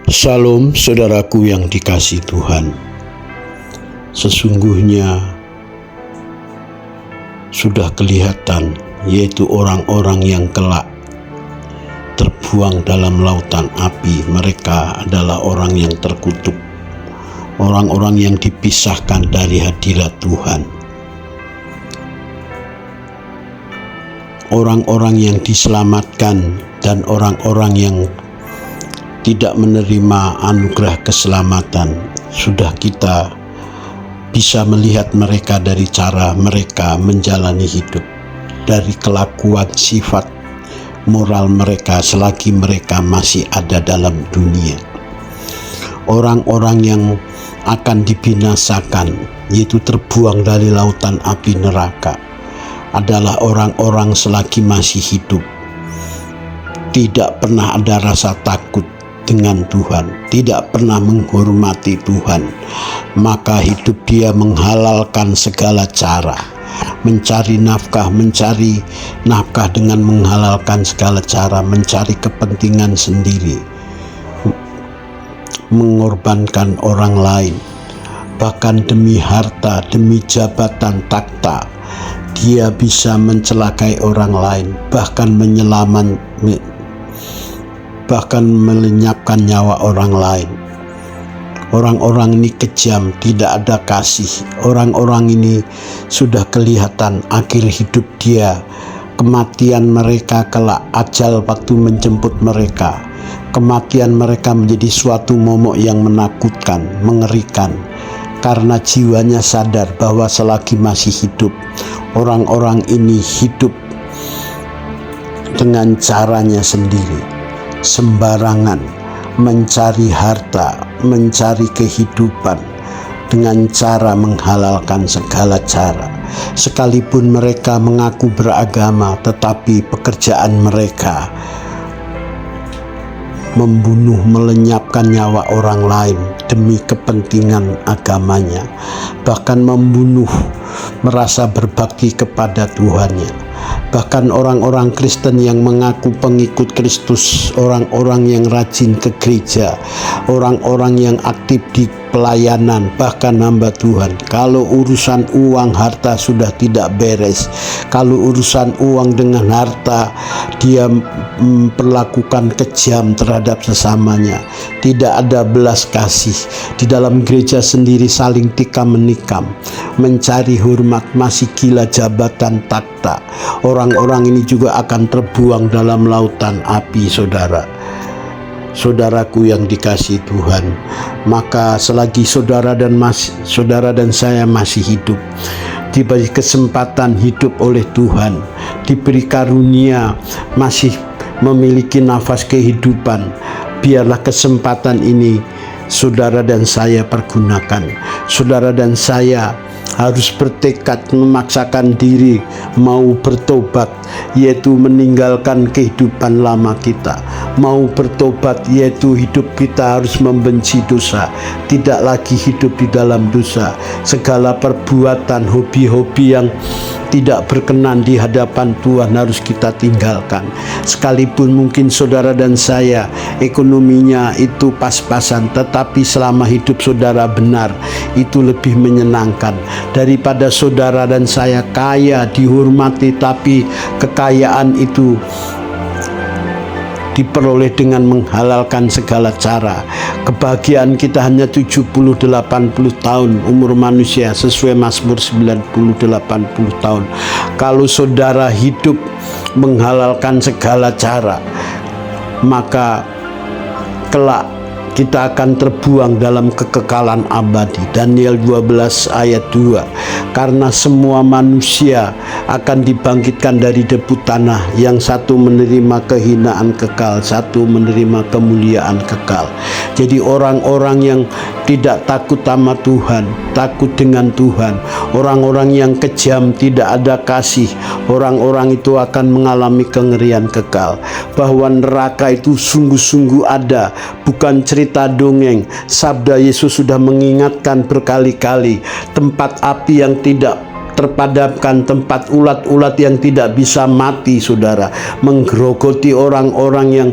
Shalom saudaraku yang dikasihi Tuhan. Sesungguhnya sudah kelihatan, yaitu orang-orang yang kelak terbuang dalam lautan api. Mereka adalah orang yang terkutuk, orang-orang yang dipisahkan dari hadirat Tuhan, orang-orang yang diselamatkan dan orang-orang yang tidak menerima anugerah keselamatan. Sudah kita bisa melihat mereka dari cara mereka menjalani hidup, dari kelakuan sifat moral mereka selagi mereka masih ada dalam dunia. Orang-orang yang akan dibinasakan, yaitu terbuang dari lautan api neraka, adalah orang-orang selagi masih hidup tidak pernah ada rasa takut dengan Tuhan, tidak pernah menghormati Tuhan, maka hidup dia menghalalkan segala cara, mencari nafkah dengan menghalalkan segala cara, mencari kepentingan sendiri, mengorbankan orang lain, bahkan demi harta, demi jabatan, takhta. Dia bisa mencelakai orang lain, bahkan melenyapkan nyawa orang lain. Orang-orang ini kejam, tidak ada kasih. Orang-orang ini sudah kelihatan akhir hidup dia, kematian mereka kelak, ajal waktu menjemput mereka. Kematian mereka menjadi suatu momok yang menakutkan, mengerikan, karena jiwanya sadar bahwa selagi masih hidup, orang-orang ini hidup dengan caranya sendiri, sembarangan, mencari harta, mencari kehidupan dengan cara menghalalkan segala cara. Sekalipun mereka mengaku beragama, tetapi pekerjaan mereka membunuh, melenyapkan nyawa orang lain demi kepentingan agamanya, bahkan membunuh merasa berbakti kepada Tuhannya. Bahkan orang-orang Kristen yang mengaku pengikut Kristus, orang-orang yang rajin ke gereja, orang-orang yang aktif di pelayanan, bahkan hamba Tuhan, kalau urusan uang harta sudah tidak beres. Kalau urusan uang dengan harta, dia memperlakukan kejam terhadap sesamanya. Tidak ada belas kasih. Di dalam gereja sendiri saling tikam menikam, mencari hormat, masih gila jabatan, takhta. Orang-orang ini juga akan terbuang dalam lautan api, saudaraku yang dikasihi Tuhan. Maka selagi saudara dan saya masih hidup, diberi kesempatan hidup oleh Tuhan, diberi karunia masih memiliki nafas kehidupan, biarlah kesempatan ini saudara dan saya pergunakan. Saudara dan saya harus bertekad, memaksakan diri mau bertobat, yaitu meninggalkan kehidupan lama kita. Mau bertobat, yaitu hidup kita harus membenci dosa, tidak lagi hidup di dalam dosa. Segala perbuatan, hobi-hobi yang tidak berkenan di hadapan Tuhan harus kita tinggalkan. Sekalipun mungkin saudara dan saya ekonominya itu pas-pasan, tetapi selama hidup saudara benar, itu lebih menyenangkan daripada saudara dan saya kaya, dihormati, tapi kekayaan itu diperoleh dengan menghalalkan segala cara. Kebahagiaan kita hanya 70-80 tahun umur manusia, sesuai Mazmur 90-80 tahun. Kalau saudara hidup menghalalkan segala cara, maka kelak kita akan terbuang dalam kekekalan abadi. Daniel 12 ayat 2. Karena semua manusia akan dibangkitkan dari debu tanah, yang satu menerima kehinaan kekal, satu menerima kemuliaan kekal. Jadi orang-orang yang tidak takut sama Tuhan, takut dengan Tuhan, orang-orang yang kejam, tidak ada kasih, orang-orang itu akan mengalami kengerian kekal. Bahwa neraka itu sungguh-sungguh ada, bukan cerita dongeng. Sabda Yesus sudah mengingatkan berkali-kali, tempat api yang tidak terpadamkan, tempat ulat-ulat yang tidak bisa mati, saudara, menggerogoti orang-orang yang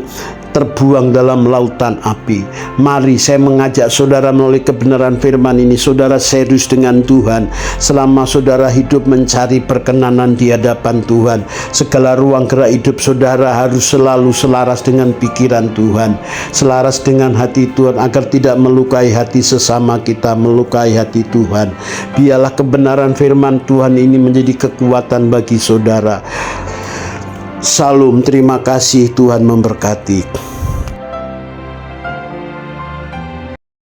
terbuang dalam lautan api. Mari saya mengajak saudara melalui kebenaran firman ini, saudara serius dengan Tuhan. Selama saudara hidup mencari perkenanan di hadapan Tuhan, segala ruang gerak hidup saudara harus selalu selaras dengan pikiran Tuhan, selaras dengan hati Tuhan, agar tidak melukai hati sesama kita, melukai hati Tuhan. Biarlah kebenaran firman Tuhan ini menjadi kekuatan bagi saudara. Salam, terima kasih, Tuhan memberkati.